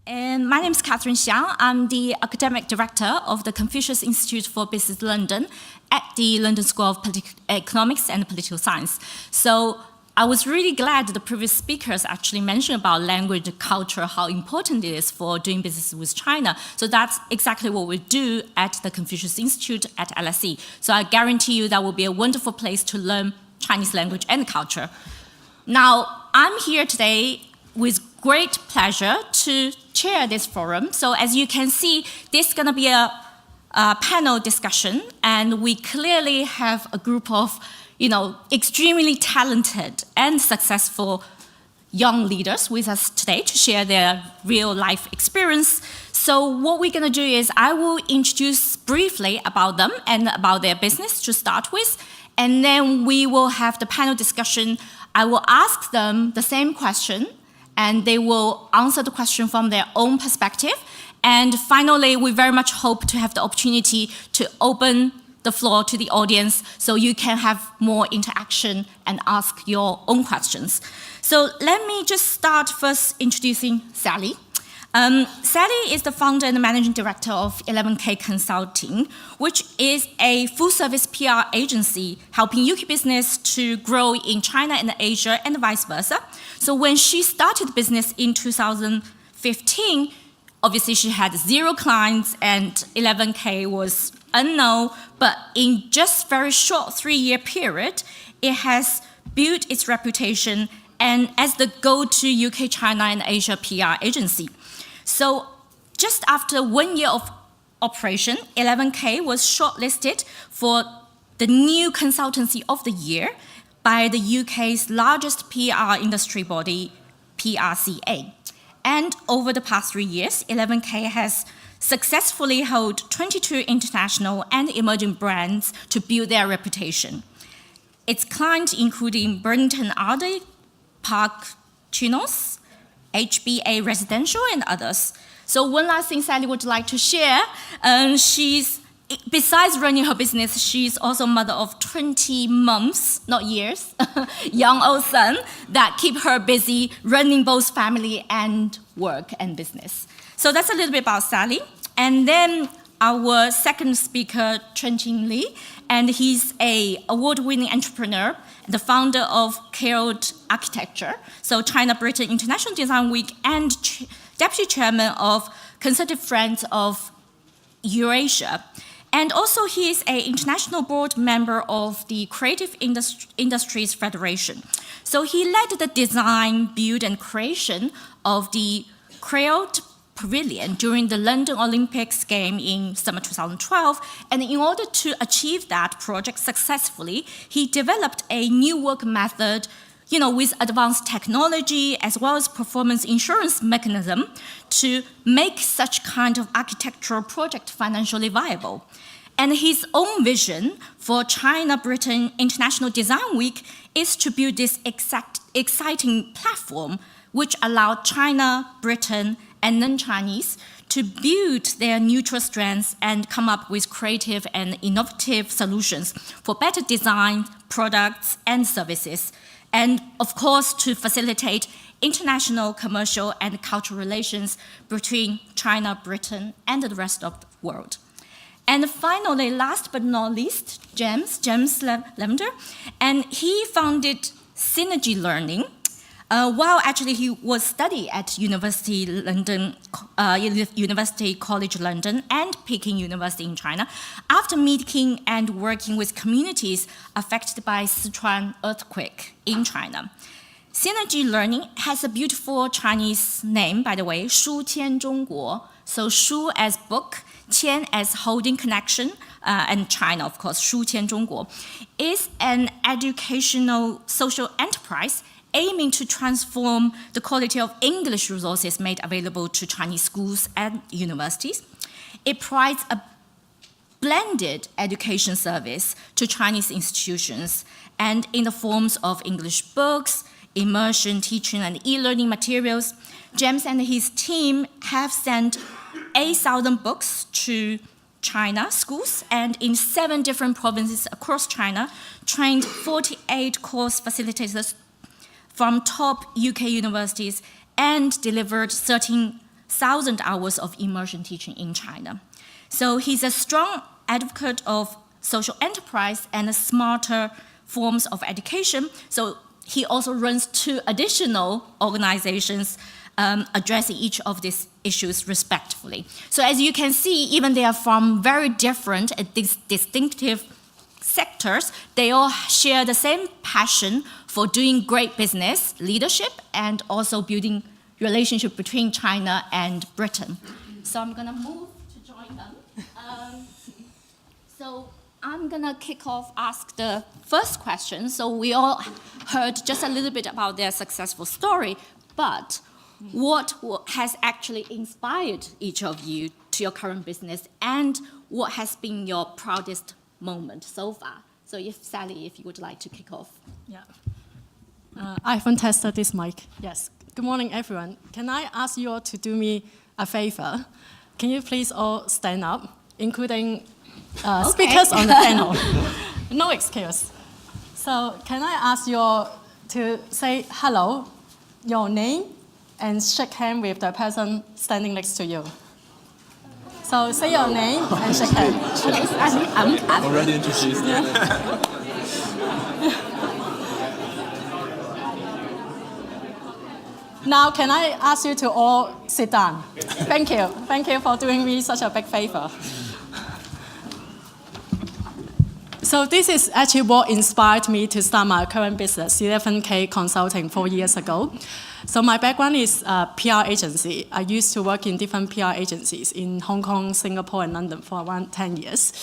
And my name is Catherine Xiang. I'm the Academic Director of the Confucius Institute for Business London at the London School of Economics and Political Science. So I was really glad the previous speakers actually mentioned about language and culture, how important it is for doing business with China. So that's exactly what we do at the Confucius Institute at LSE. So I guarantee you that will be a wonderful place to learn Chinese language and culture. Now, I'm here today with great pleasure to chair this forum. So as you can see, this is going to be a panel discussion, and we clearly have a group of extremely talented and successful young leaders with us today to share their real life experience. So what we're going to do is I will introduce briefly about them and about their business to start with, and then we will have the panel discussion. I will ask them the same question, and they will answer the question from their own perspective. And finally, we very much hope to have the opportunity to open the floor to the audience so you can have more interaction and ask your own questions. So let me just start first introducing Sally. Sally is the founder and managing director of 11K Consulting, which is a full-service PR agency helping UK business to grow in China and Asia and vice versa. So when she started business in 2015, obviously she had 0 clients and 11K was unknown, but in just very short 3-year period, it has built its reputation and as the go-to UK, China, and Asia PR agency. So just after 1 year of operation, 11K was shortlisted for the new consultancy of the year by the UK's largest PR industry body, PRCA. And over the past 3 years, 11K has successfully held 22 international and emerging brands to build their reputation. Its clients including Burlington Aldi, Park Chinos, HBA Residential, and others. So one last thing Sally would like to share, besides running her business, she's also mother of 20 months, not years, young old son that keep her busy running both family and work and business. So that's a little bit about Sally. And then our second speaker, Chen Li, and he's an award-winning entrepreneur, the founder of Carrot Architecture, so China-Britain International Design Week, and deputy chairman of Conservative Friends of Eurasia. And also he is an international board member of the Creative Industries Federation. So he led the design, build, and creation of the Carrot Pavilion during the London Olympics game in summer 2012. And in order to achieve that project successfully, he developed a new work method, with advanced technology as well as performance insurance mechanism to make such kind of architectural project financially viable. And his own vision for China-Britain International Design Week is to build this exciting platform which allowed China, Britain, and non-Chinese to build their neutral strengths and come up with creative and innovative solutions for better design, products, and services. And of course, to facilitate international commercial and cultural relations between China, Britain, and the rest of the world. And finally, last but not least, James Lavender, and he founded Synergy Learning, while actually he was studying at University College London and Peking University in China, after meeting and working with communities affected by Sichuan earthquake in China. Synergy Learning has a beautiful Chinese name, by the way, 书签中国. So 书 as book, 签 as holding connection, and China, of course, 书签中国, is an educational social enterprise aiming to transform the quality of English resources made available to Chinese schools and universities. It provides a blended education service to Chinese institutions and in the forms of English books, immersion teaching, and e-learning materials. James and his team have sent 8,000 books to China schools and in 7 different provinces across China, trained 48 course facilitators from top UK universities and delivered 13 1,000 hours of immersion teaching in China. So he's a strong advocate of social enterprise and smarter forms of education. So he also runs 2 additional organizations addressing each of these issues respectively. So as you can see, even they are from very different and distinctive sectors, they all share the same passion for doing great business leadership and also building relationship between China and Britain. So I'm gonna move to join them. So I'm gonna kick off, ask the first question. So we all heard just a little bit about their successful story, but what has actually inspired each of you to your current business, and what has been your proudest moment so far? So if Sally, if you would like to kick off. Yeah. I haven't tested this mic. Yes. Good morning, everyone. Can I ask you all to do me a favor? Can you please all stand up, including speakers on the panel? No excuse. So can I ask you all to say hello, your name, and shake hands with the person standing next to you? So say your name and shake hands. I'm already introduced. Yeah. Now, can I ask you to all sit down? Thank you. Thank you for doing me such a big favor. So this is actually what inspired me to start my current business, 11K Consulting, 4 years ago. So my background is PR agency. I used to work in different PR agencies in Hong Kong, Singapore, and London for around 10 years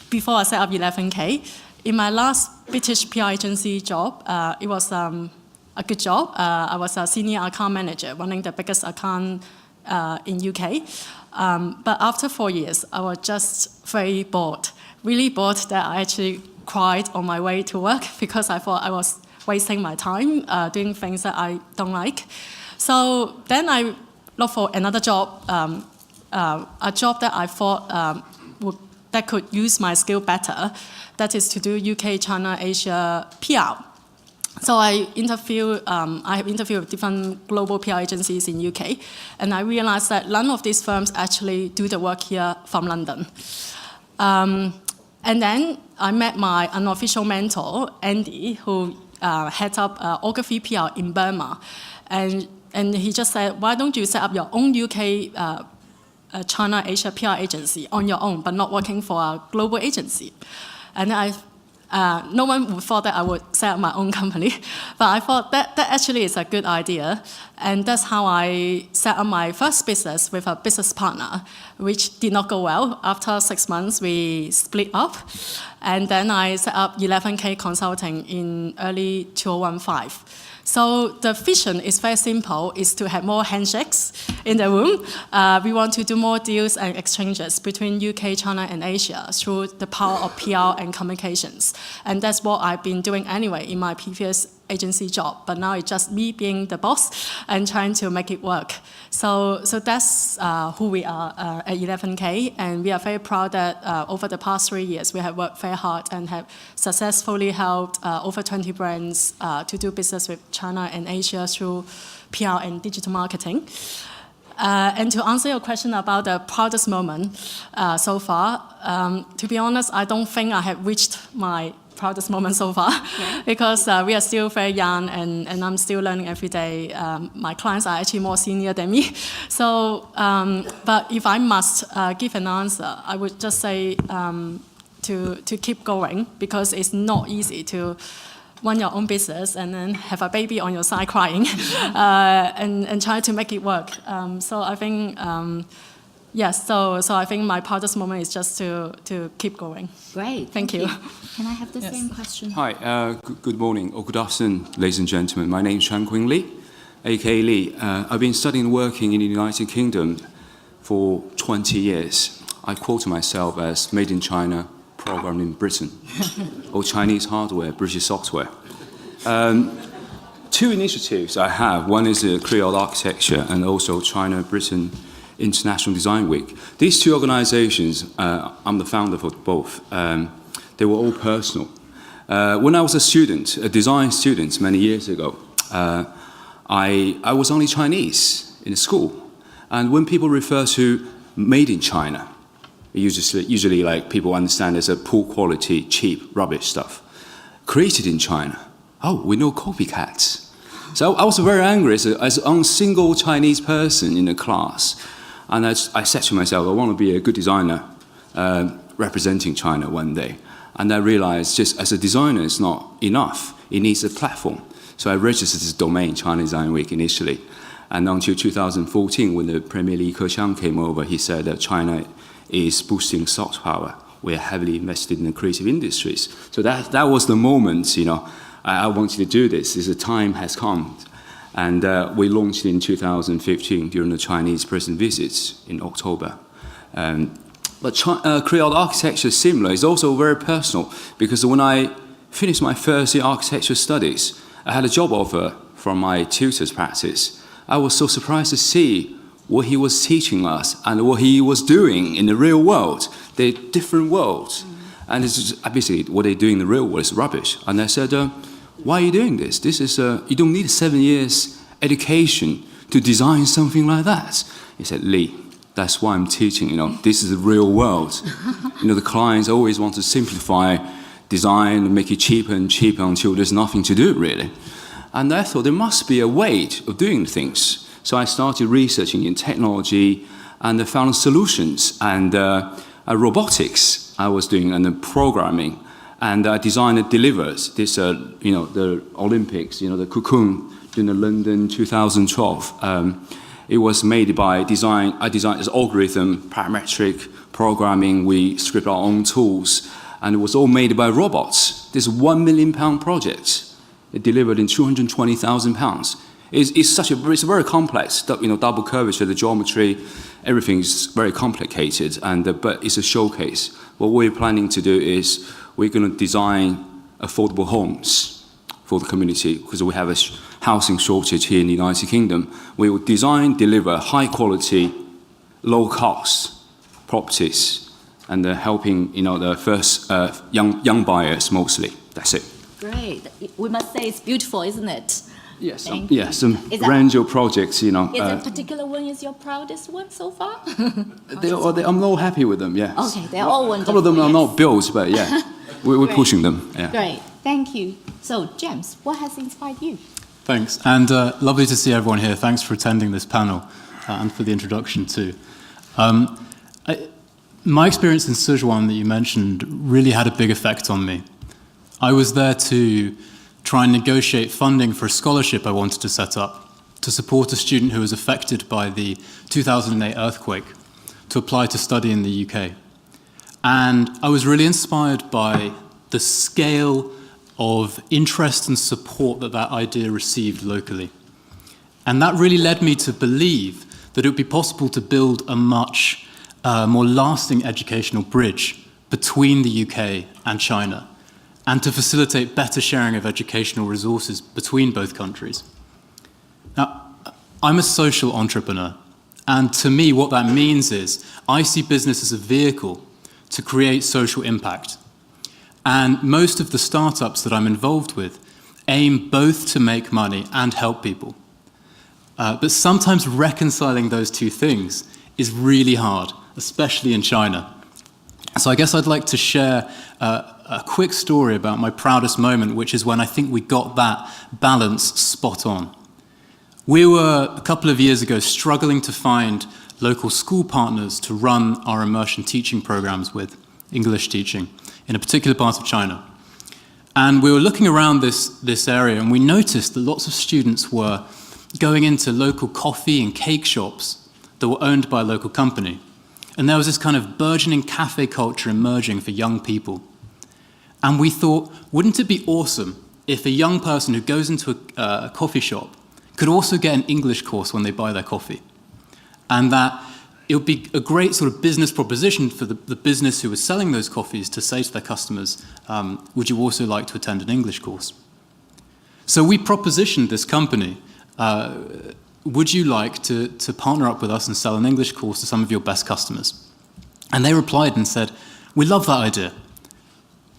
before I set up 11K. In my last British PR agency job, it was a good job. I was a senior account manager running the biggest account in UK. But after 4 years, I was just very bored, really bored that I actually cried on my way to work because I thought I was wasting my time doing things that I don't like. So then I looked for another job, a job that I thought that could use my skill better, that is to do UK, China, Asia PR. So I have interviewed with different global PR agencies in UK, and I realized that none of these firms actually do the work here from London. And then I met my unofficial mentor, Andy, who heads up Ogilvy PR in Burma. And he just said, why don't you set up your own UK China Asia PR agency on your own, but not working for a global agency? And no one would thought that I would set up my own company, but I thought that actually is a good idea. And that's how I set up my first business with a business partner, which did not go well. After 6 months, we split up. And then I set up 11K Consulting in early 2015. So the vision is very simple, is to have more handshakes in the room. We want to do more deals and exchanges between UK, China, and Asia through the power of PR and communications. And that's what I've been doing anyway in my previous agency job. But now it's just me being the boss and trying to make it work. So that's who we are at 11K. And we are very proud that over the past 3 years, we have worked very hard and have successfully helped over 20 brands to do business with China and Asia through PR and digital marketing. And to answer your question about the proudest moment so far, to be honest, I don't think I have reached my proudest moment so far, because we are still very young and I'm still learning every day. My clients are actually more senior than me. So, but if I must give an answer, I would just say to keep going, because it's not easy to run your own business and then have a baby on your side crying and try to make it work. So I think, yes, so I think my proudest moment is just to keep going. Great. Thank you. Can I have the same question? Hi, good morning, or good afternoon, ladies and gentlemen. My name is Chan Quing Lee, a.k.a. Lee. I've been studying and working in the United Kingdom for 20 years. I quote myself as made in China, programmed in Britain, or Chinese hardware, British software. 2 initiatives I have. One is the Creole Architecture and also China-Britain International Design Week. These 2 organizations, I'm the founder for both. They were all personal. When I was a student, a design student many years ago, I was only Chinese in school. And when people refer to made in China, usually like people understand as a poor quality, cheap, rubbish stuff. Created in China. Oh, we know copycats. So I was very angry as a single Chinese person in the class. And I said to myself, I want to be a good designer representing China one day. And I realized just as a designer, it's not enough. It needs a platform. So I registered this domain, China Design Week, initially. And until 2014, when the Premier Li Keqiang came over, he said that China is boosting soft power. We're heavily invested in the creative industries. So that was the moment, I wanted to do this. The time has come. And we launched in 2015 during the Chinese president visits in October. But Creole architecture is similar. It's also very personal because when I finished my first year architecture studies, I had a job offer from my tutor's practice. I was so surprised to see what he was teaching us and what he was doing in the real world. They're different worlds. And it's just, basically what they do in the real world is rubbish. And I said, why are you doing this? This is you don't need 7 years education to design something like that. He said, Lee, that's why I'm teaching. This is the real world. The clients always want to simplify design and make it cheaper and cheaper until there's nothing to do really. And I thought there must be a way of doing things. So I started researching in technology and I found solutions and robotics I was doing and then programming. And I designed and delivered this, the Olympics, the cocoon in London 2012. It was made by design. I designed this algorithm, parametric programming. We script our own tools, and it was all made by robots. This £1 million project, it delivered in £220,000. It's very complex. Double curvature, the geometry, everything is very complicated. But it's a showcase. What we're planning to do is we're going to design affordable homes for the community because we have a housing shortage here in the United Kingdom. We will design, deliver high-quality, low-cost properties and helping the first young buyers mostly. That's it. Great. We must say it's beautiful, isn't it? Yes. Some range of projects. Is a particular one is your proudest one so far? I'm not happy with them. Yeah. Okay, they're all wonderful. A couple of them are not built, but yeah, we're pushing them. Yeah. Great. Thank you. So, James, what has inspired you? Thanks, and lovely to see everyone here. Thanks for attending this panel and for the introduction too. My experience in Sichuan that you mentioned really had a big effect on me. I was there to try and negotiate funding for a scholarship I wanted to set up to support a student who was affected by the 2008 earthquake to apply to study in the UK. And I was really inspired by the scale of interest and support that idea received locally. And that really led me to believe that it would be possible to build a much more lasting educational bridge between the UK and China, and to facilitate better sharing of educational resources between both countries. Now, I'm a social entrepreneur, and to me what that means is I see business as a vehicle to create social impact. And most of the startups that I'm involved with aim both to make money and help people. But sometimes reconciling those two things is really hard, especially in China. So I guess I'd like to share a quick story about my proudest moment, which is when I think we got that balance spot on. We were, a couple of years ago, struggling to find local school partners to run our immersion teaching programs with, English teaching, in a particular part of China. And we were looking around this area, and we noticed that lots of students were going into local coffee and cake shops that were owned by a local company. And there was this kind of burgeoning cafe culture emerging for young people. And we thought, wouldn't it be awesome if a young person who goes into a coffee shop could also get an English course when they buy their coffee? And that it would be a great sort of business proposition for the business who was selling those coffees to say to their customers, would you also like to attend an English course? So we propositioned this company, would you like to partner up with us and sell an English course to some of your best customers? And they replied and said, we love that idea.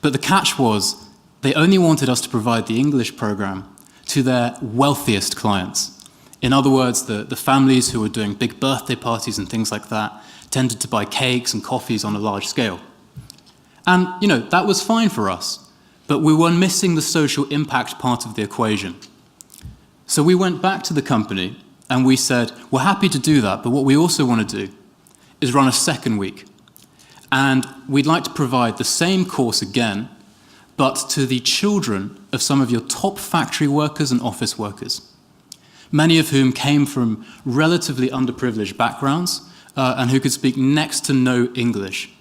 But the catch was, they only wanted us to provide the English program to their wealthiest clients In other words, the families who were doing big birthday parties and things like that tended to buy cakes and coffees on a large scale. And, that was fine for us, but we were missing the social impact part of the equation. So we went back to the company and we said, we're happy to do that, but what we also want to do is run a second week. And we'd like to provide the same course again, but to the children of some of your top factory workers and office workers, many of whom came from relatively underprivileged backgrounds and who could speak next to no English.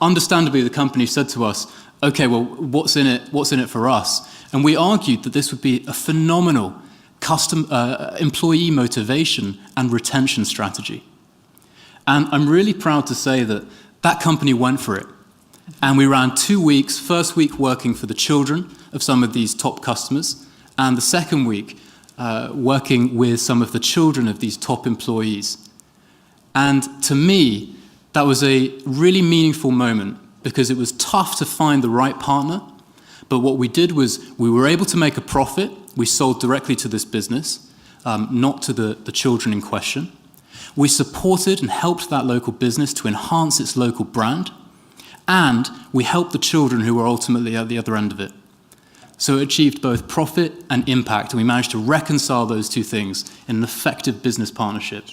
Understandably, the company said to us, okay, well, what's in it for us? And we argued that this would be a phenomenal employee motivation and retention strategy. And I'm really proud to say that company went for it. And we ran 2 weeks, first week working for the children of some of these top customers, and the second week working with some of the children of these top employees. And to me, that was a really meaningful moment because it was tough to find the right partner. But what we did was we were able to make a profit. We sold directly to this business, not to the children in question. We supported and helped that local business to enhance its local brand. And we helped the children who were ultimately at the other end of it. So it achieved both profit and impact, and we managed to reconcile those two things in an effective business partnership.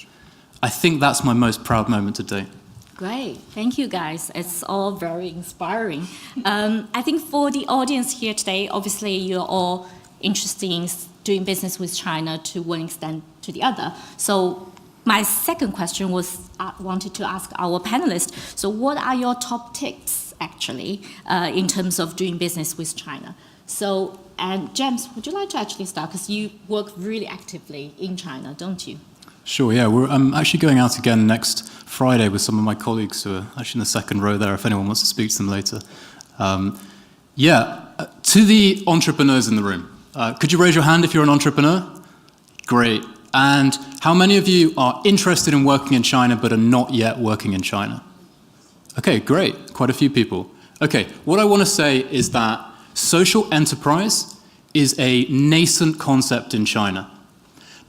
I think that's my most proud moment to date. Great. Thank you, guys. It's all very inspiring. I think for the audience here today, obviously you're all interested in doing business with China to one extent to the other. So my second question was I wanted to ask our panelists, so what are your top tips, actually, in terms of doing business with China? So, and James, would you like to actually start? Because you work really actively in China, don't you? Sure, yeah. I'm actually going out again next Friday with some of my colleagues who are actually in the second row there, if anyone wants to speak to them later. To the entrepreneurs in the room, could you raise your hand if you're an entrepreneur? Great. And how many of you are interested in working in China but are not yet working in China? Okay, great. Quite a few people. Okay, what I want to say is that social enterprise is a nascent concept in China.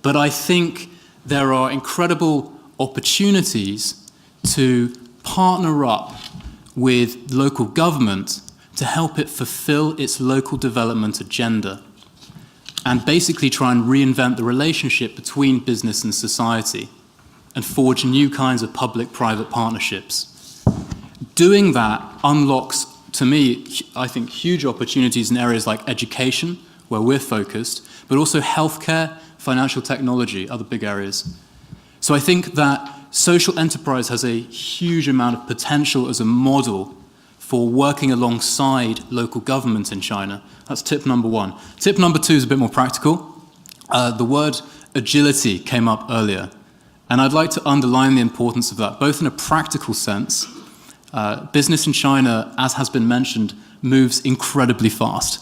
But I think there are incredible opportunities to partner up with local government to help it fulfill its local development agenda and basically try and reinvent the relationship between business and society and forge new kinds of public-private partnerships. Doing that unlocks, to me, I think, huge opportunities in areas like education, where we're focused, but also healthcare, financial technology, other big areas. So I think that social enterprise has a huge amount of potential as a model for working alongside local government in China. That's tip number one. Tip number two is a bit more practical. The word agility came up earlier, and I'd like to underline the importance of that, both in a practical sense. Business in China, as has been mentioned, moves incredibly fast.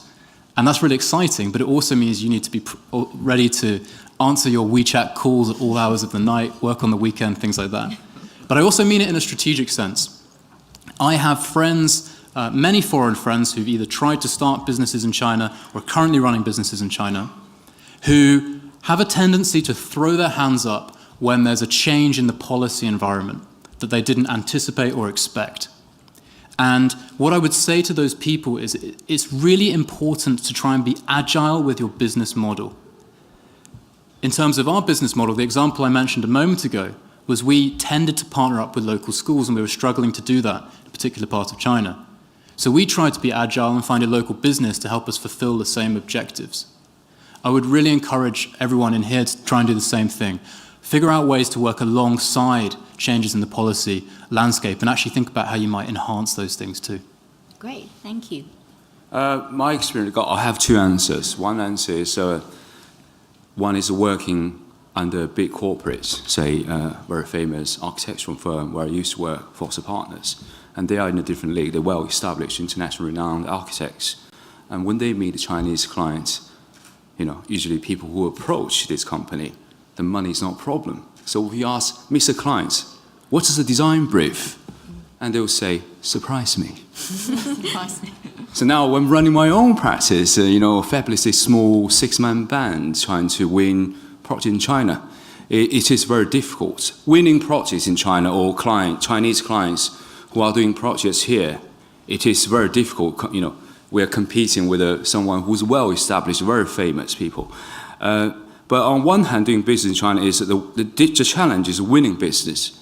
And that's really exciting, but it also means you need to be ready to answer your WeChat calls at all hours of the night, work on the weekend, things like that. But I also mean it in a strategic sense. I have friends, many foreign friends, who've either tried to start businesses in China or are currently running businesses in China, who have a tendency to throw their hands up when there's a change in the policy environment that they didn't anticipate or expect. And what I would say to those people is it's really important to try and be agile with your business model. In terms of our business model, the example I mentioned a moment ago was we tended to partner up with local schools, and we were struggling to do that in a particular part of China. So we tried to be agile and find a local business to help us fulfill the same objectives. I would really encourage everyone in here to try and do the same thing. Figure out ways to work alongside changes in the policy landscape and actually think about how you might enhance those things too. Great, thank you. My experience, I have two answers. One answer is one is working under big corporates, say very famous architectural firm where I used to work, Foster Partners, and they are in a different league. They're well-established, internationally renowned architects, and when they meet the Chinese clients, usually people who approach this company, the money is not a problem. So we ask, Mr. Client, what is the design brief? And they will say, surprise me. So now when running my own practice, fabulously small 6-man band trying to win project in China, it is very difficult. Winning projects in China or Chinese clients who are doing projects here, it is very difficult. We are competing with someone who's well established, very famous people. But on one hand, doing business in China is the challenge is winning business.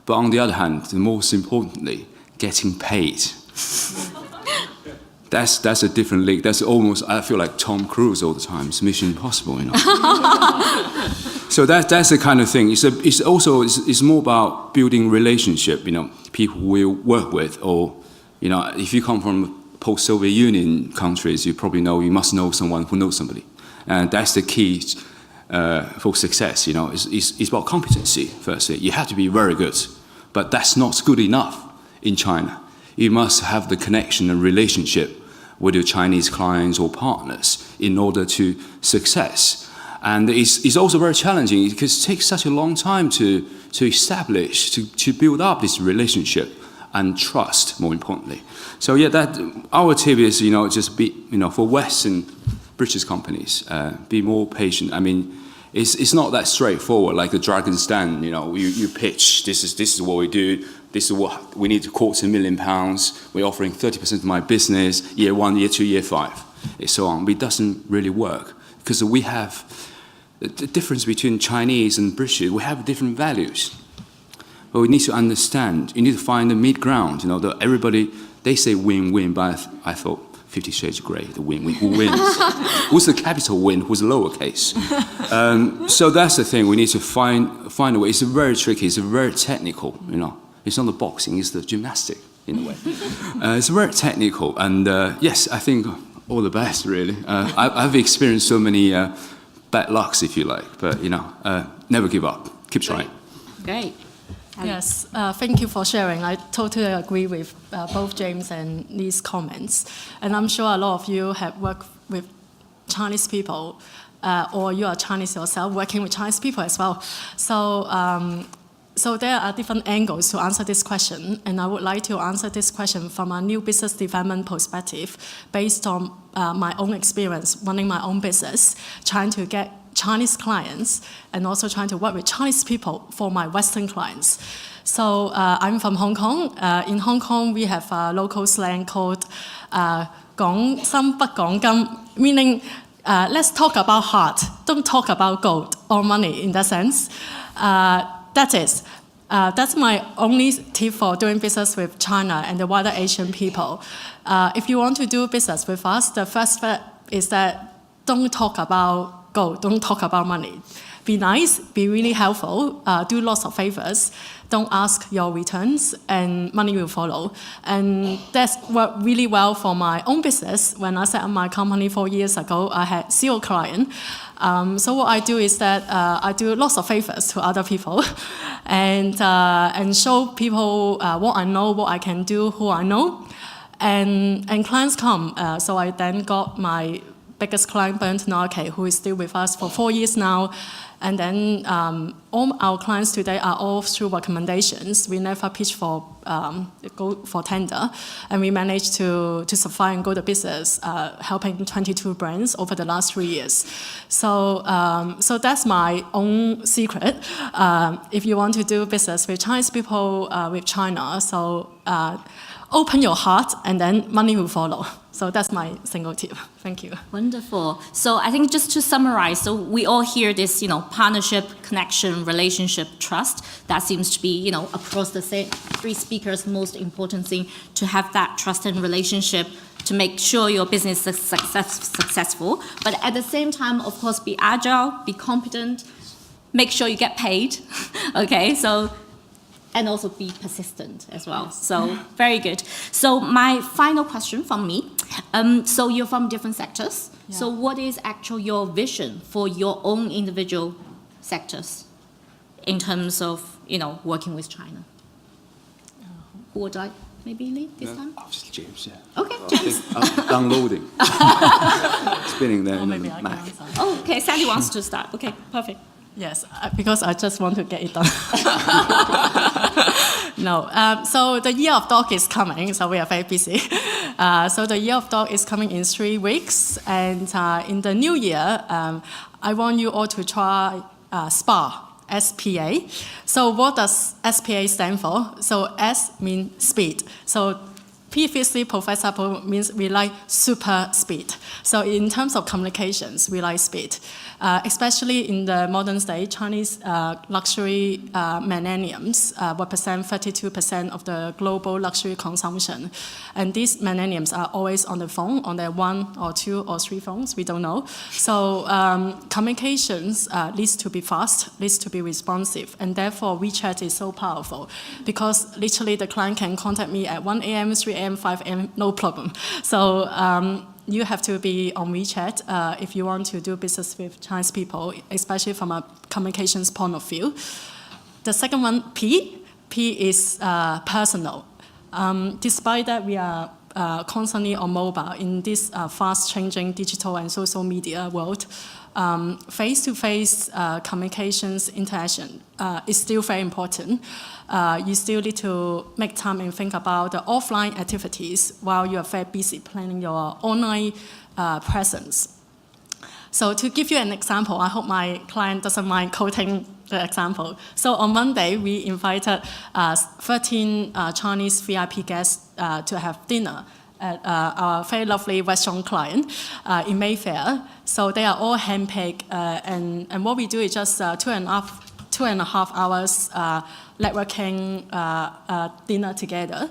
But on the other hand, the most importantly, getting paid. That's a different league. That's almost, I feel like Tom Cruise all the time. It's Mission Impossible, So that's the kind of thing. It's more about building relationship. People we work with, or if you come from post-Soviet Union countries, you probably know you must know someone who knows somebody, and that's the key for success. It's about competency. Firstly, you have to be very good, but that's not good enough in China. You must have the connection and relationship with your Chinese clients or partners in order to success. And it's also very challenging because it takes such a long time to establish, to build up this relationship and trust, more importantly. So that our tip is, just be, for Western British companies, be more patient. I mean, it's not that straightforward like the Dragon's Den. You pitch, this is what we do. This is what we need £250,000. We're offering 30% of my business, year 1, year 2, year 5, and so on. But it doesn't really work because we have the difference between Chinese and British. We have different values. But we need to understand. You need to find the mid ground. Everybody, they say win-win, but I thought 50 Shades of Grey, the win-win. Who wins? Who's the capital win? Who's the lowercase? So that's the thing. We need to find a way. It's very tricky. It's very technical. It's not the boxing. It's the gymnastic in a way. It's very technical. And yes, I think all the best. Really, I've experienced so many bad lucks, if you like. But never give up. Keep trying. Great. Yes, thank you for sharing. I totally agree with both James and Lee's comments. And I'm sure a lot of you have worked with Chinese people, or you are Chinese yourself, working with Chinese people as well. So there are different angles to answer this question, and I would like to answer this question from a new business development perspective, based on my own experience running my own business, trying to get Chinese clients, and also trying to work with Chinese people for my Western clients. So I'm from Hong Kong. In Hong Kong, we have a local slang called 講心不講金, meaning let's talk about heart, don't talk about gold or money in that sense. That's my only tip for doing business with China and the wider Asian people. If you want to do business with us, the first step is that don't talk about gold, don't talk about money. Be nice, be really helpful, do lots of favors, don't ask your returns, and money will follow. And that's worked really well for my own business. When I set up my company 4 years ago, I had 0 client. So what I do is that I do lots of favors to other people and show people what I know, what I can do, who I know. And clients come. So I then got my biggest client, Bernd Narke, who is still with us for 4 years now. And then all our clients today are all through recommendations. We never pitch go for tender. And we managed to survive and grow the business, helping 22 brands over the last 3 years. So that's my own secret. If you want to do business with Chinese people, with China, so open your heart and then money will follow. So that's my single tip. Thank you. Wonderful. So I think just to summarize, so we all hear this, partnership, connection, relationship, trust. That seems to be, across the 3 speakers, most important thing, to have that trust and relationship to make sure your business is successful. But at the same time, of course, be agile, be competent, make sure you get paid. Okay, so and also be persistent as well. So very good. So my final question from me. So you're from different sectors. Yeah. So what is actually your vision for your own individual sectors in terms of, working with China? Who would like maybe lead this time? Oh, just James, yeah. Okay, James. I'm downloading. Spinning there in the Mac. Oh, okay, Sandy wants to start. Okay, perfect. Yes, because I just want to get it done. No, so the Year of Dog is coming, so we are very busy. So the Year of Dog is coming in 3 weeks, and in the new year, I want you all to try SPA. SPA. So what does SPA stand for? So S means speed. So previously, Professor Po means we like super speed. So in terms of communications, we like speed. Especially in the modern state, Chinese luxury millenniums represent 32% of the global luxury consumption. And these millenniums are always on the phone, on their 1 or 2 or 3 phones, we don't know. So communications needs to be fast, needs to be responsive, and therefore WeChat is so powerful because literally the client can contact me at 1 a.m., 3 a.m., 5 a.m., no problem. So you have to be on WeChat if you want to do business with Chinese people, especially from a communications point of view. The second one, P is personal. Despite that we are constantly on mobile in this fast-changing digital and social media world, face-to-face communications interaction is still very important. You still need to make time and think about the offline activities while you are very busy planning your online presence. So to give you an example, I hope my client doesn't mind quoting the example. So on Monday, we invited 13 Chinese VIP guests to have dinner at our very lovely restaurant client in Mayfair. So they are all handpicked, and what we do is just 2.5 hours networking dinner together.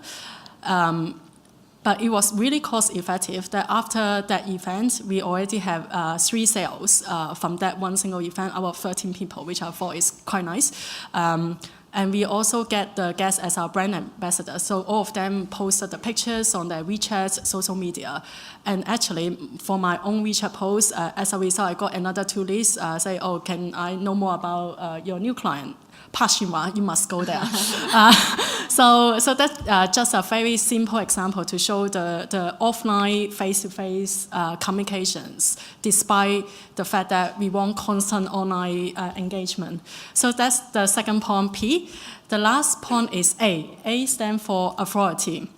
But it was really cost effective that after that event, we already have 3 sales from that one single event out of 13 people, which I thought is quite nice. And we also get the guests as our brand ambassadors. So all of them posted the pictures on their WeChat, social media. And actually, for my own WeChat post, as a result, I got another 2 leads say, oh, can I know more about your new client? Pashima, you must go there. So that's just a very simple example to show the offline face-to-face communications, despite the fact that we want constant online engagement. So that's the second point, P. The last point is A. A stands for authority.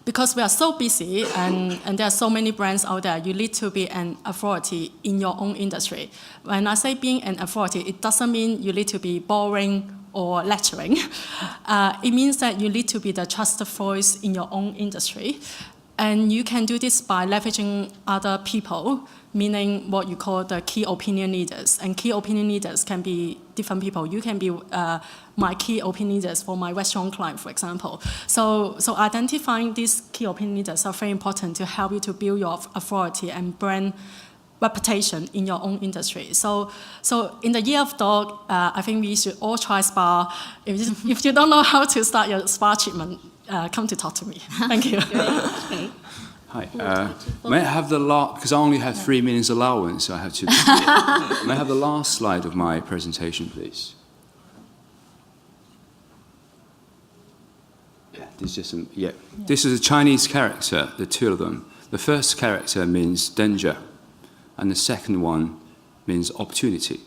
Because we are so busy and there are so many brands out there, you need to be an authority in your own industry. When I say being an authority, it doesn't mean you need to be boring or lecturing. It means that you need to be the trusted voice in your own industry. And you can do this by leveraging other people, meaning what you call the key opinion leaders. And key opinion leaders can be different people. You can be my key opinion leaders for my restaurant client, for example. So identifying these key opinion leaders are very important to help you to build your authority and brand reputation in your own industry. So in the year of dog, I think we should all try spa. If you don't know how to start your spa treatment, come to talk to me. Thank you. Hi. May I have the last, because I only have 3 minutes allowance, so I have to. May I have the last slide of my presentation, please? Yeah, this is just This is a Chinese character, the 2 of them. The first character means danger, and the second one means opportunity.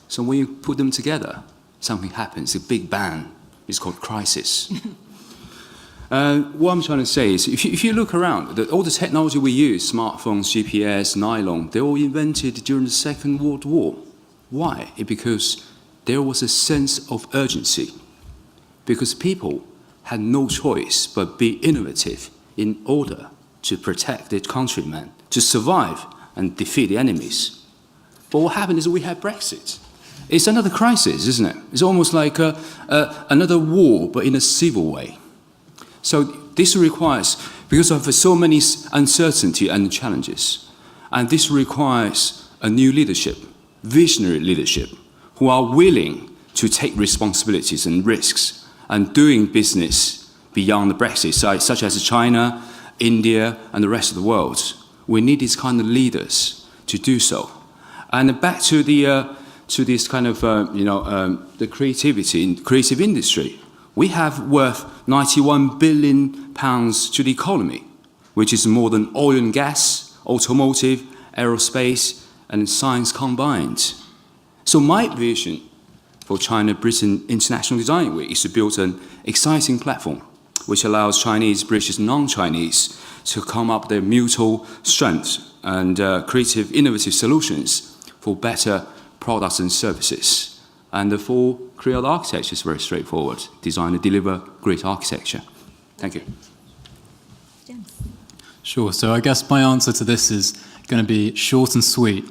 So when you put them together, something happens, a big bang. It's called crisis. What I'm trying to say is, if you look around, all the technology we use, smartphones, GPS, nylon, they were invented during the Second World War. Why? Because there was a sense of urgency. Because people had no choice but be innovative in order to protect their countrymen, to survive and defeat the enemies. But what happened is we had Brexit. It's another crisis, isn't it? It's almost like another war, but in a civil way. So this requires, because of so many uncertainty and challenges, and this requires a new leadership, visionary leadership, who are willing to take responsibilities and risks and doing business beyond the Brexit, such as China, India, and the rest of the world. We need these kind of leaders to do so. And back to this kind of the creative industry. We have worth £91 billion to the economy, which is more than oil and gas, automotive, aerospace, and science combined. So my vision for China-Britain International Design Week is to build an exciting platform which allows Chinese, British, and non-Chinese to come up with their mutual strengths and creative, innovative solutions for better products and services. And the 4 creative architecture is very straightforward. Design and deliver great architecture. Thank you. Sure. So I guess my answer to this is going to be short and sweet.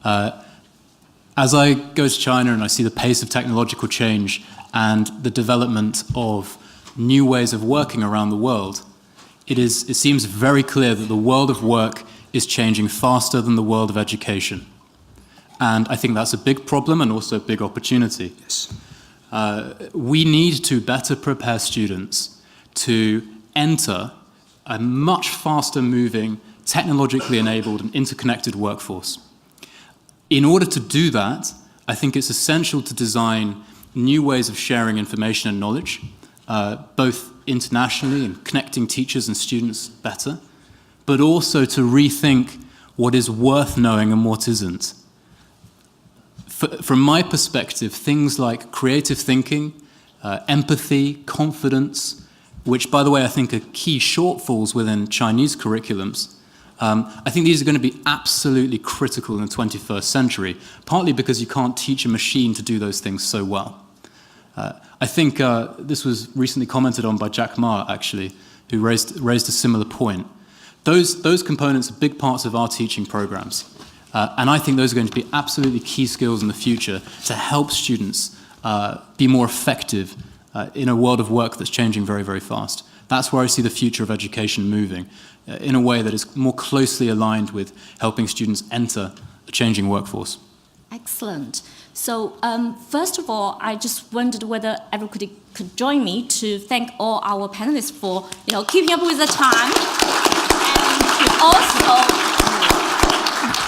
As I go to China and I see the pace of technological change and the development of new ways of working around the world, it seems very clear that the world of work is changing faster than the world of education. And I think that's a big problem and also a big opportunity. Yes. We need to better prepare students to enter a much faster moving, technologically enabled and interconnected workforce. In order to do that, I think it's essential to design new ways of sharing information and knowledge, both internationally and connecting teachers and students better, but also to rethink what is worth knowing and what isn't. From my perspective, things like creative thinking, empathy, confidence, which, by the way, I think are key shortfalls within Chinese curriculums, I think these are going to be absolutely critical in the 21st century, partly because you can't teach a machine to do those things so well. I think this was recently commented on by Jack Ma, actually, who raised a similar point. Those components are big parts of our teaching programs. And I think those are going to be absolutely key skills in the future to help students be more effective in a world of work that's changing very, very fast. That's where I see the future of education moving, in a way that is more closely aligned with helping students enter a changing workforce. Excellent. So first of all, I just wondered whether everybody could join me to thank all our panelists for keeping up with the time,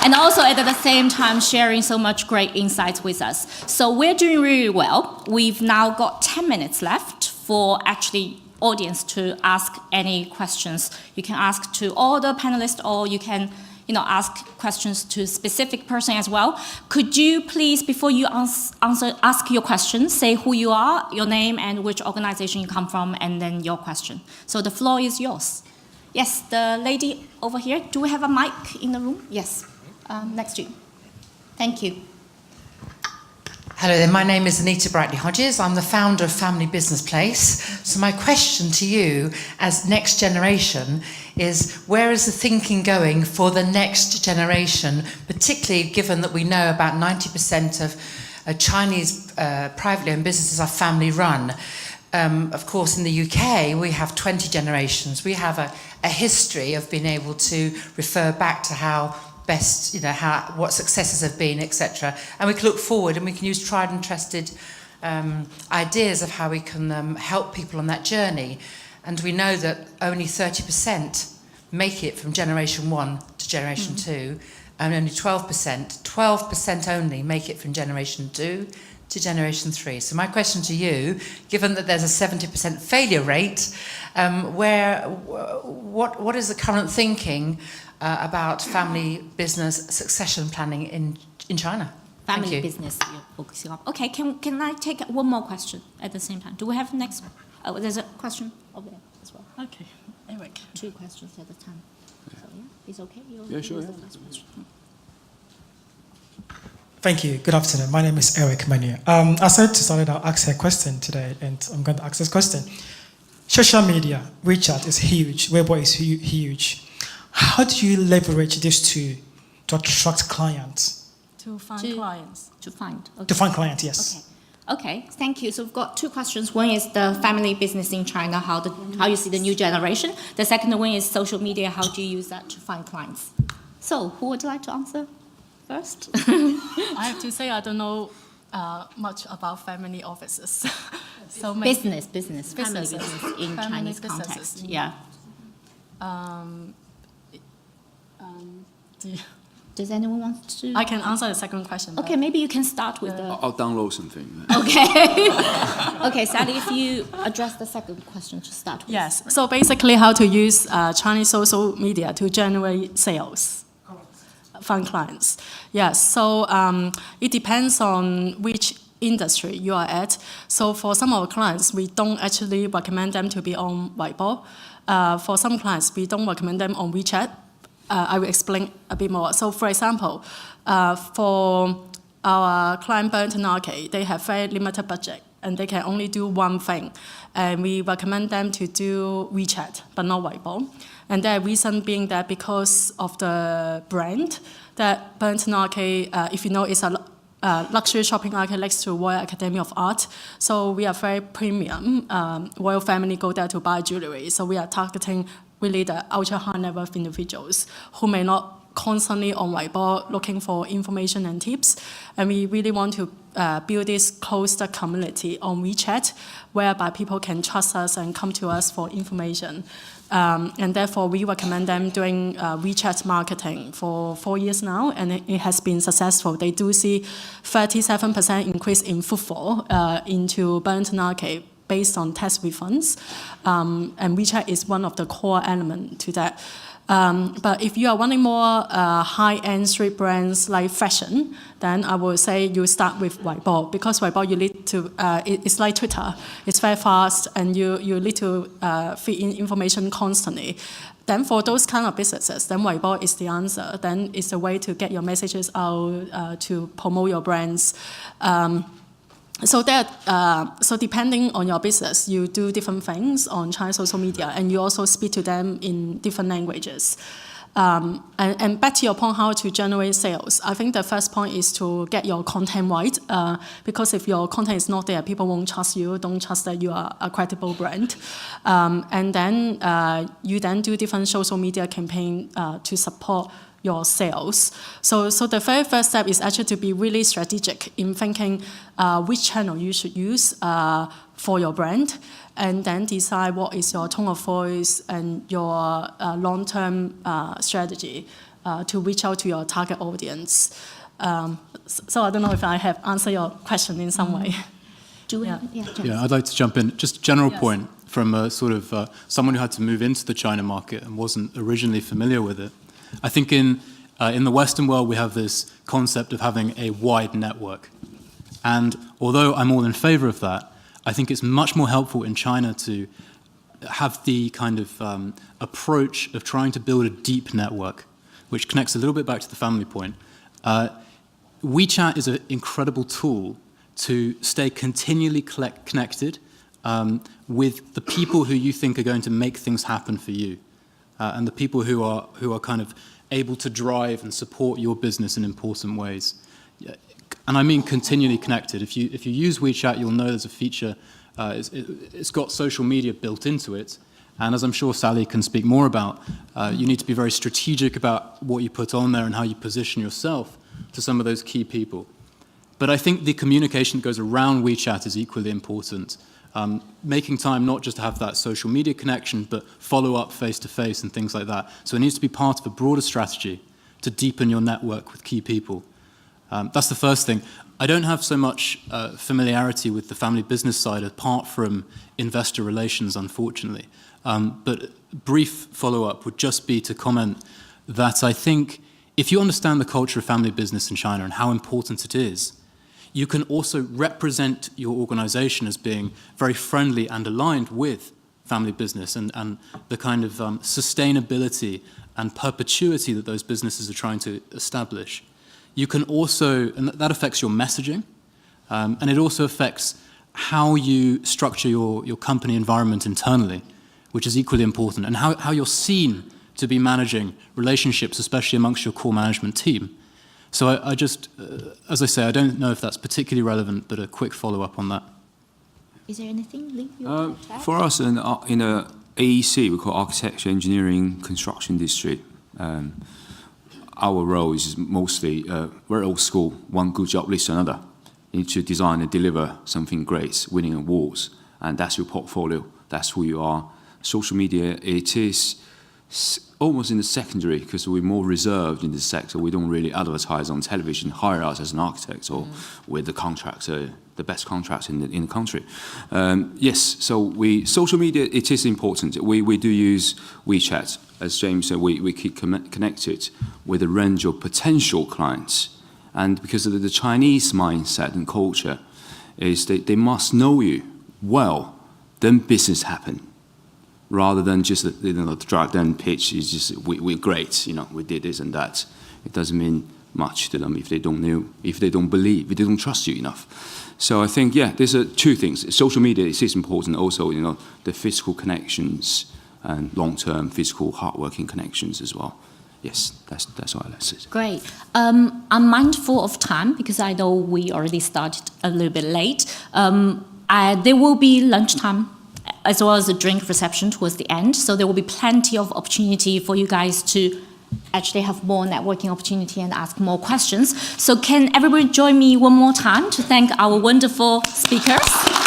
and also at the same time sharing so much great insights with us. So we're doing really well. We've now got 10 minutes left for actually audience to ask any questions. You can ask to all the panelists, or you can ask questions to a specific person as well. Could you please, before you ask your question, say who you are, your name, and which organization you come from, and then your question. So the floor is yours. Yes, the lady over here. Do we have a mic in the room? Yes, next to you. Thank you. Hello there, my name is Anita Brightly-Hodges. I'm the founder of Family Business Place. So my question to you as next generation is, where is the thinking going for the next generation, particularly given that we know about 90% of Chinese privately owned businesses are family run. Of course, in the UK, we have 20 generations. We have a history of being able to refer back to how best, what successes have been, etc. And we can look forward and we can use tried and trusted ideas of how we can help people on that journey. And we know that only 30% make it from generation 1 to generation 2, and only 12% only make it from generation 2 to generation 3. So my question to you, given that there's a 70% failure rate, what is the current thinking about family business succession planning in China? Family business you're focusing on. Okay, can I take one more question at the same time? Do we have next? Oh, there's a question over there as well. Okay, Eric. 2 questions at a time. So yeah, it's okay? Yeah, sure. Yeah. Thank you. Good afternoon. My name is Eric Manu. I said to start it, I'll ask a question today, and I'm going to ask this question. Social media, WeChat is huge, Weibo is huge. How do you leverage this to attract clients? To find clients. To find. Okay. To find clients, yes. Okay, thank you. So we've got 2 questions. One is the family business in China, how you see the new generation. The second one is social media, how do you use that to find clients? So who would like to answer first? I have to say I don't know much about family offices. So business, family business in family Chinese context. Yeah. Does anyone want to? I can answer the second question. Okay, maybe you can start with the. I'll download something. Okay. Okay, Sally, if you address the second question to start with. Yes. So basically, how to use Chinese social media to generate sales, find clients. Yes. So it depends on which industry you are at. So for some of our clients, we don't actually recommend them to be on Weibo. For some clients, we don't recommend them on WeChat. I will explain a bit more. So for example, for our client Burton Arcade, they have very limited budget and they can only do one thing. And we recommend them to do WeChat, but not Weibo. And the reason being that because of the brand, that Burton Arcade, if you know, is a luxury shopping arcade next to Royal Academy of Art. So we are very premium. Royal family go there to buy jewelry. So we are targeting really the ultra high net worth individuals who may not constantly on Weibo looking for information and tips. And we really want to build this closed community on WeChat whereby people can trust us and come to us for information. And therefore, we recommend them doing WeChat marketing for 4 years now, and it has been successful. They do see 37% increase in footfall into Burton Arcade based on tax refunds, and WeChat is one of the core elements to that. But if you are wanting more high-end street brands like fashion, then I would say you start with Weibo, because Weibo you need to, it's like Twitter. It's very fast and you need to feed in information constantly. Then for those kind of businesses, then Weibo is the answer. Then it's a way to get your messages out, to promote your brands. So depending on your business, you do different things on China social media, and you also speak to them in different languages. And back to your point, how to generate sales. I think the first point is to get your content right, because if your content is not there, people won't trust you, don't trust that you are a credible brand. And then you then do different social media campaign to support your sales. So the very first step is actually to be really strategic in thinking which channel you should use for your brand, and then decide what is your tone of voice and your long-term strategy to reach out to your target audience. So I don't know if I have answered your question in some way. Yeah, I'd like to jump in. Just a general point from a sort of someone who had to move into the China market and wasn't originally familiar with it. I think in the Western world, we have this concept of having a wide network. And although I'm all in favor of that, I think it's much more helpful in China to have the kind of approach of trying to build a deep network, which connects a little bit back to the family point. WeChat is an incredible tool to stay continually connected with the people who you think are going to make things happen for you. And the people who are kind of able to drive and support your business in important ways. And I mean continually connected. If you use WeChat, you'll know there's a feature. It's got social media built into it. And as I'm sure Sally can speak more about, you need to be very strategic about what you put on there and how you position yourself to some of those key people. But I think the communication that goes around WeChat is equally important. Making time not just to have that social media connection, but follow up face-to-face and things like that. So it needs to be part of a broader strategy to deepen your network with key people. That's the first thing. I don't have so much familiarity with the family business side apart from investor relations, unfortunately. But brief follow-up would just be to comment that I think if you understand the culture of family business in China and how important it is, you can also represent your organization as being very friendly and aligned with family business and the kind of sustainability and perpetuity that those businesses are trying to establish. You can also, and that affects your messaging, and it also affects how you structure your company environment internally, which is equally important, and how you're seen to be managing relationships, especially amongst your core management team. So I just, as I say, I don't know if that's particularly relevant, but a quick follow-up on that. Is there anything Lee, you want to add? For us in AEC, we call Architecture, Engineering, Construction District. Our role is mostly very old school, one good job leads to another. You need to design and deliver something great, winning awards, and that's your portfolio, that's who you are. Social media, it is almost in the secondary because we're more reserved in this sector. We don't really advertise on television, hire us as an architect or with the contractor, the best contractor in the country. Yes, so social media, it is important. We do use WeChat. As James said, we keep connected with a range of potential clients. And because of the Chinese mindset and culture is they must know you well, then business happen. Rather than just the drag down pitch is just we're great, we did this and that. It doesn't mean much to them if they don't know, if they don't believe, if they don't trust you enough. So I think, yeah, there's two things. Social media is important. Also, the physical connections and long-term physical, hardworking connections as well. Yes, that's what I say. Great. I'm mindful of time because I know we already started a little bit late. There will be lunchtime as well as a drink reception towards the end. So there will be plenty of opportunity for you guys to actually have more networking opportunity and ask more questions. So can everybody join me one more time to thank our wonderful speakers?